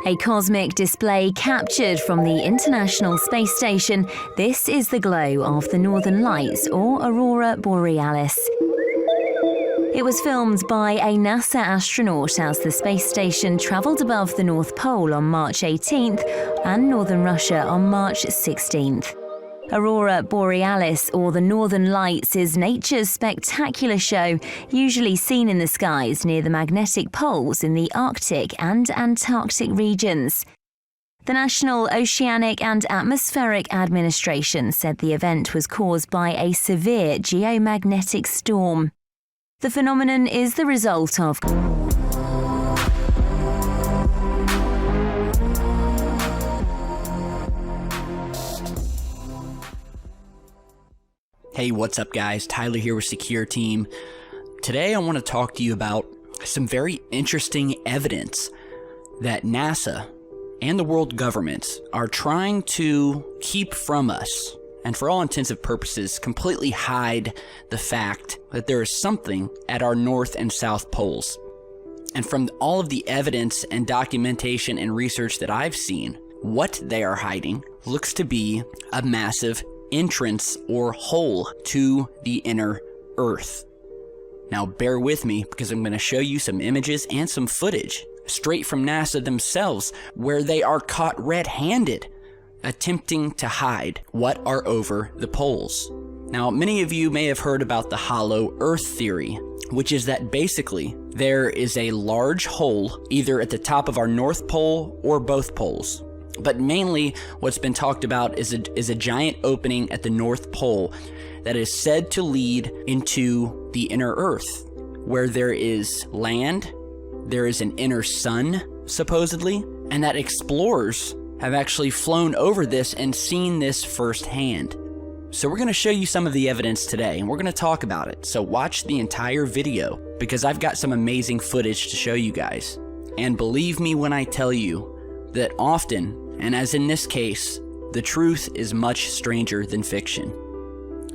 A cosmic display captured from the International Space Station. This is the glow of the Northern Lights, or Aurora Borealis. It was filmed by a NASA astronaut as the space station travelled above the North Pole on March 18th and northern Russia on March 16th. Aurora Borealis, or the Northern Lights, is nature's spectacular show, usually seen in the skies near the magnetic poles in the Arctic and Antarctic regions. The National Oceanic and Atmospheric Administration said the event was caused by a severe geomagnetic storm. The phenomenon is the result of Hey, what's up guys? Tyler here with Secure Team. Today I want to talk to you about some very interesting evidence that NASA and the world governments are trying to keep from us, and for all intents and purposes completely hide the fact that there is something at our north and south poles. And from all of the evidence and documentation and research that I've seen, what they are hiding looks to be a massive entrance or hole to the inner Earth. Now bear with me because I'm going to show you some images and some footage straight from NASA themselves where they are caught red-handed attempting to hide what are over the poles. Now many of you may have heard about the hollow Earth theory, which is that basically there is a large hole either at the top of our North Pole or both poles. But mainly what's been talked about is a giant opening at the North Pole that is said to lead into the inner Earth, where there is land, there is an inner sun, supposedly, and that explorers have actually flown over this and seen this firsthand. So we're going to show you some of the evidence today, and we're going to talk about it. So watch the entire video, because I've got some amazing footage to show you guys. And believe me when I tell you that often, and as in this case, the truth is much stranger than fiction.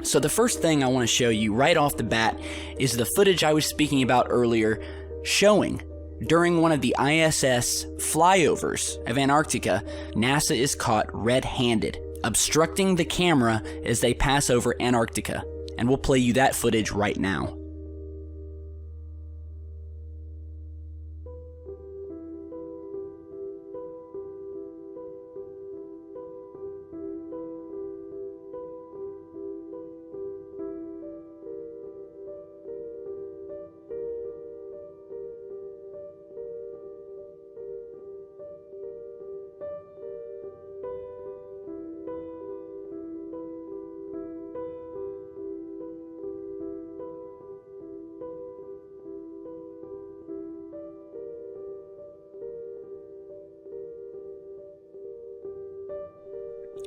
So the first thing I want to show you right off the bat is the footage I was speaking about earlier, showing during one of the ISS flyovers of Antarctica, NASA is caught red-handed, obstructing the camera as they pass over Antarctica. And we'll play you that footage right now.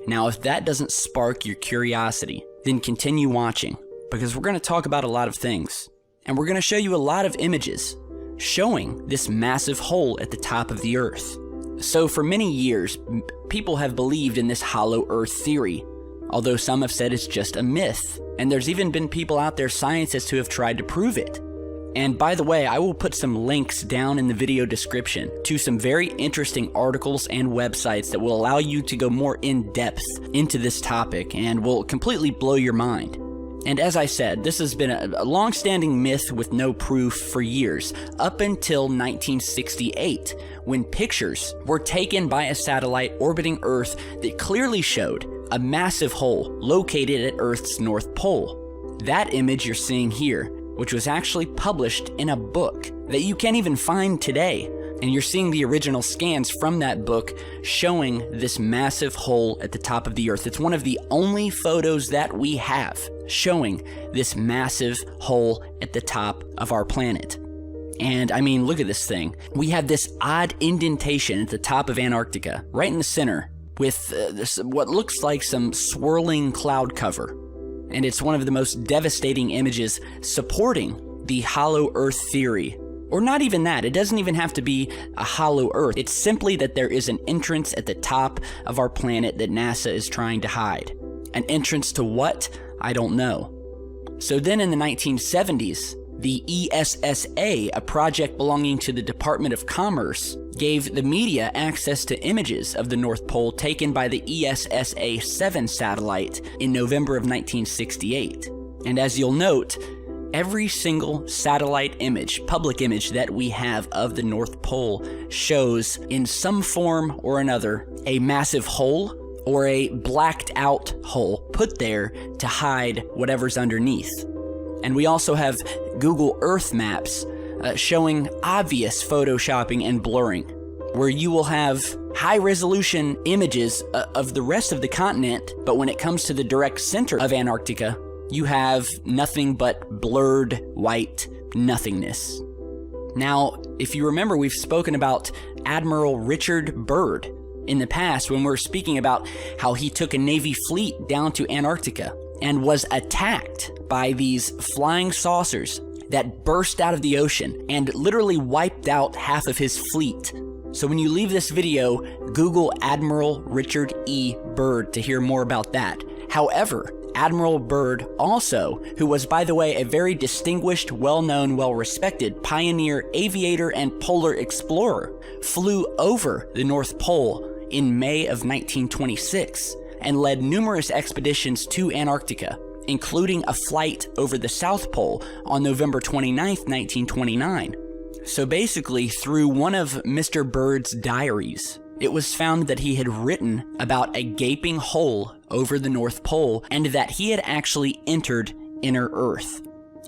Now, if that doesn't spark your curiosity, then continue watching, because we're going to talk about a lot of things. And we're going to show you a lot of images showing this massive hole at the top of the Earth. So for many years, people have believed in this hollow Earth theory, although some have said it's just a myth. And there's even been people out there, scientists, who have tried to prove it. And by the way, I will put some links down in the video description to some very interesting articles and websites that will allow you to go more in depth into this topic and will completely blow your mind. And as I said, this has been a long-standing myth with no proof for years, up until 1968, when pictures were taken by a satellite orbiting Earth that clearly showed a massive hole located at Earth's North Pole. That image you're seeing here, which was actually published in a book that you can't even find today. And you're seeing the original scans from that book showing this massive hole at the top of the Earth. It's one of the only photos that we have showing this massive hole at the top of our planet. And I mean, look at this thing. We have this odd indentation at the top of Antarctica, right in the center, with what looks like some swirling cloud cover. And it's one of the most devastating images supporting the hollow Earth theory. Or not even that, it doesn't even have to be a hollow Earth. It's simply that there is an entrance at the top of our planet that NASA is trying to hide. An entrance to what? I don't know. So then in the 1970s, The ESSA, a project belonging to the Department of Commerce, gave the media access to images of the North Pole taken by the ESSA-7 satellite in November of 1968. And as you'll note, every single satellite image, public image that we have of the North Pole shows in some form or another a massive hole or a blacked out hole put there to hide whatever's underneath. And we also have Google Earth maps showing obvious photoshopping and blurring, where you will have high-resolution images of the rest of the continent, but when it comes to the direct center of Antarctica, you have nothing but blurred white nothingness. Now, if you remember, we've spoken about Admiral Richard Byrd in the past when we were speaking about how he took a Navy fleet down to Antarctica and was attacked by these flying saucers that burst out of the ocean and literally wiped out half of his fleet. So when you leave this video, Google Admiral Richard E. Byrd to hear more about that. However, Admiral Byrd also, who was, by the way, a very distinguished, well-known, well-respected pioneer, aviator, and polar explorer, flew over the North Pole in May of 1926 and led numerous expeditions to Antarctica, including a flight over the South Pole on November 29, 1929. So basically, through one of Mr. Byrd's diaries, it was found that he had written about a gaping hole over the North Pole and that he had actually entered inner Earth.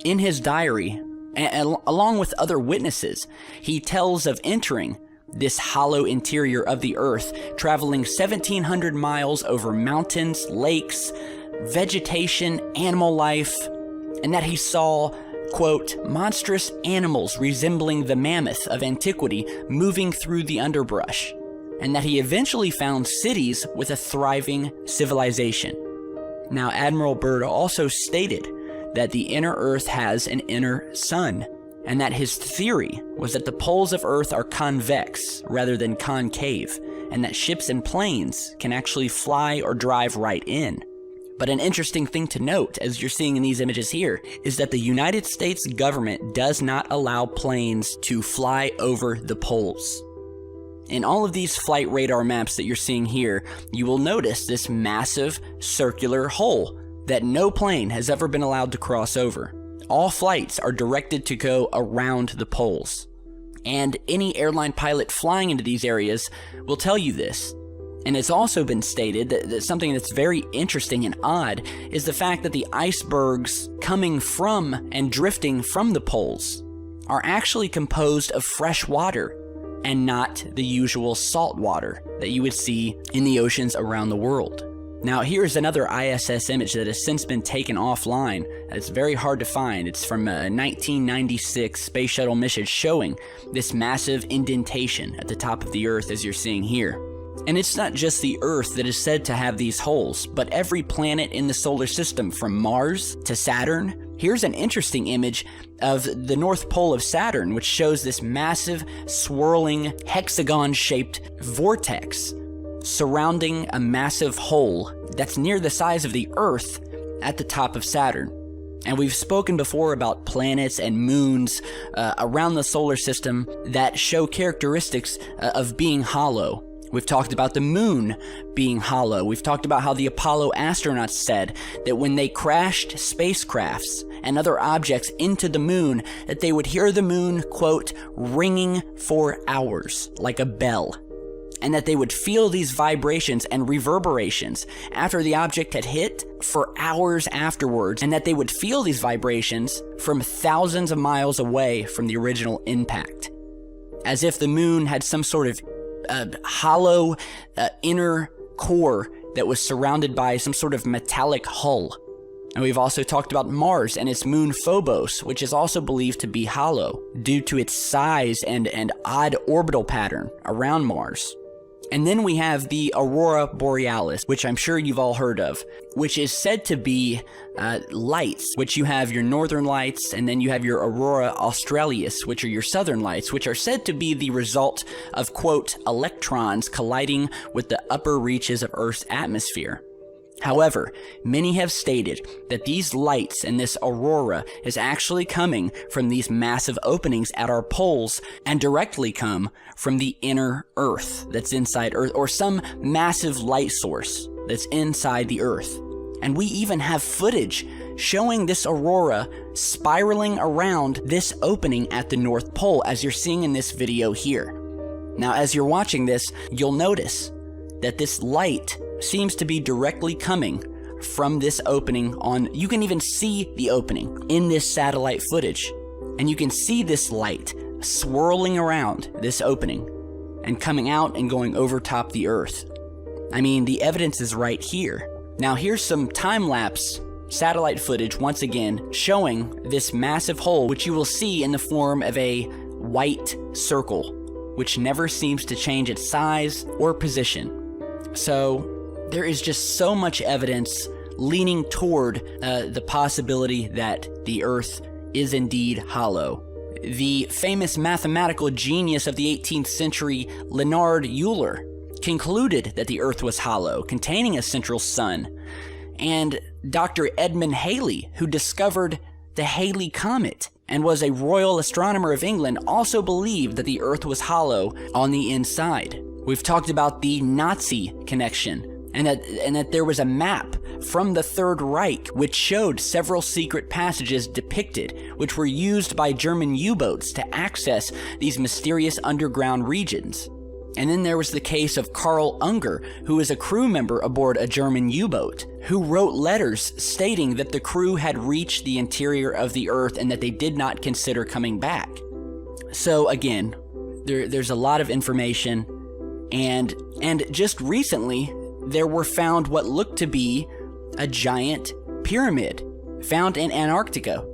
In his diary, along with other witnesses, he tells of entering this hollow interior of the Earth, traveling 1,700 miles over mountains, lakes, vegetation, animal life, and that he saw, quote, monstrous animals resembling the mammoth of antiquity moving through the underbrush, and that he eventually found cities with a thriving civilization. Now, Admiral Byrd also stated that the inner Earth has an inner sun, and that his theory was that the poles of Earth are convex rather than concave, and that ships and planes can actually fly or drive right in. But an interesting thing to note, as you're seeing in these images here, is that the United States government does not allow planes to fly over the poles. In all of these flight radar maps that you're seeing here, you will notice this massive circular hole that no plane has ever been allowed to cross over. All flights are directed to go around the poles. And any airline pilot flying into these areas will tell you this. And it's also been stated that something that's very interesting and odd is the fact that the icebergs coming from and drifting from the poles are actually composed of fresh water and not the usual salt water that you would see in the oceans around the world. Now, here's another ISS image that has since been taken offline. It's very hard to find. It's from a 1996 space shuttle mission showing this massive indentation at the top of the Earth, as you're seeing here. And it's not just the Earth that is said to have these holes, but every planet in the solar system, from Mars to Saturn. Here's an interesting image of the North Pole of Saturn, which shows this massive, swirling, hexagon-shaped vortex surrounding a massive hole that's near the size of the Earth at the top of Saturn. And we've spoken before about planets and moons around the solar system that show characteristics of being hollow. We've talked about the moon being hollow. We've talked about how the Apollo astronauts said that when they crashed spacecrafts and other objects into the moon, that they would hear the moon, quote, ringing for hours like a bell, and that they would feel these vibrations and reverberations after the object had hit for hours afterwards, and that they would feel these vibrations from thousands of miles away from the original impact, as if the moon had some sort of hollow inner core that was surrounded by some sort of metallic hull. And we've also talked about Mars and its moon Phobos, which is also believed to be hollow due to its size and odd orbital pattern around Mars. And then we have the Aurora Borealis, which I'm sure you've all heard of, which is said to be lights, which you have your northern lights, and then you have your Aurora Australis, which are your southern lights, which are said to be the result of, quote, electrons colliding with the upper reaches of Earth's atmosphere. However, many have stated that these lights and this aurora is actually coming from these massive openings at our poles and directly come from the inner Earth that's inside Earth, or some massive light source that's inside the Earth. And we even have footage showing this aurora spiraling around this opening at the North Pole, as you're seeing in this video here. Now, as you're watching this, you'll notice that this light seems to be directly coming from this opening you can even see the opening in this satellite footage. And you can see this light swirling around this opening and coming out and going over top the Earth. I mean, the evidence is right here. Now, here's some time-lapse satellite footage once again showing this massive hole, which you will see in the form of a white circle, which never seems to change its size or position. So there is just so much evidence leaning toward the possibility that the Earth is indeed hollow. The famous mathematical genius of the 18th century, Leonhard Euler, concluded that the Earth was hollow, containing a central sun. And Dr. Edmund Halley, who discovered the Halley Comet and was a royal astronomer of England, also believed that the Earth was hollow on the inside. We've talked about the Nazi connection, and that there was a map from the Third Reich which showed several secret passages depicted, which were used by German U-boats to access these mysterious underground regions. And then there was the case of Karl Unger, who was a crew member aboard a German U-boat, who wrote letters stating that the crew had reached the interior of the Earth and that they did not consider coming back. So again, there's a lot of information, and just recently there were found what looked to be a giant pyramid found in Antarctica,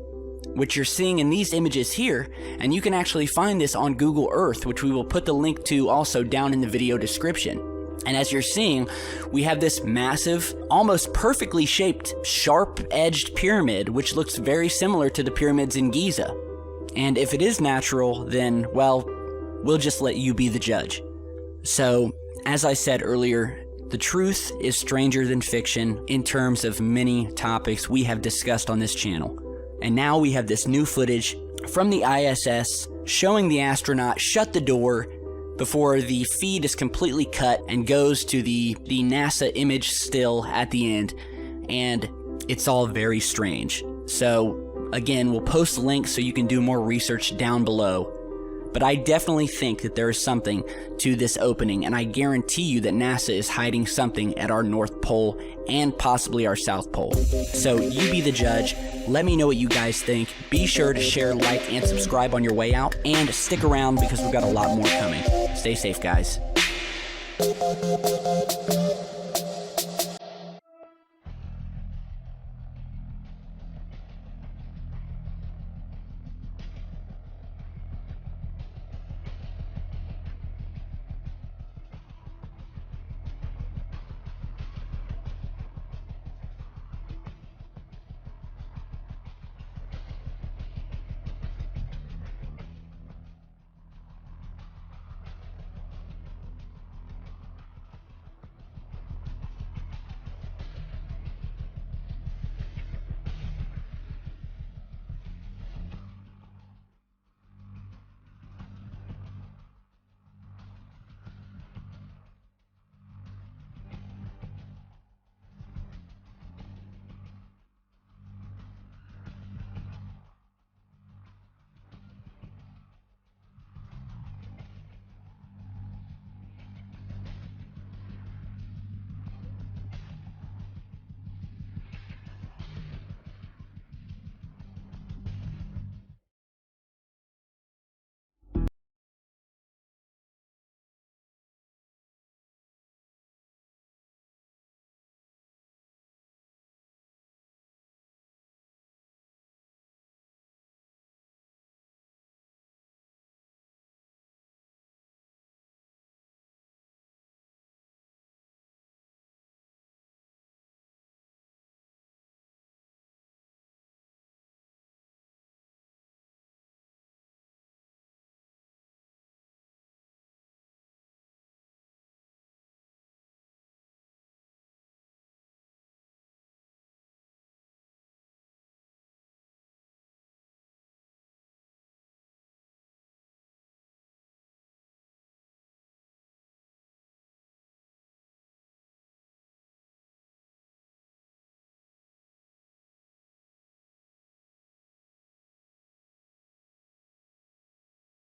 which you're seeing in these images here, and you can actually find this on Google Earth, which we will put the link to also down in the video description. And as you're seeing, we have this massive, almost perfectly shaped, sharp-edged pyramid, which looks very similar to the pyramids in Giza. And if it is natural, then, well, we'll just let you be the judge. So, as I said earlier, the truth is stranger than fiction in terms of many topics we have discussed on this channel. And now we have this new footage from the ISS showing the astronaut shut the door before the feed is completely cut and goes to the NASA image still at the end. And it's all very strange. So again, we'll post links so you can do more research down below. But I definitely think that there is something to this opening, and I guarantee you that NASA is hiding something at our North Pole and possibly our South Pole. So you be the judge. Let me know what you guys think. Be sure to share, like, and subscribe on your way out, and stick around because we've got a lot more coming. Stay safe, guys.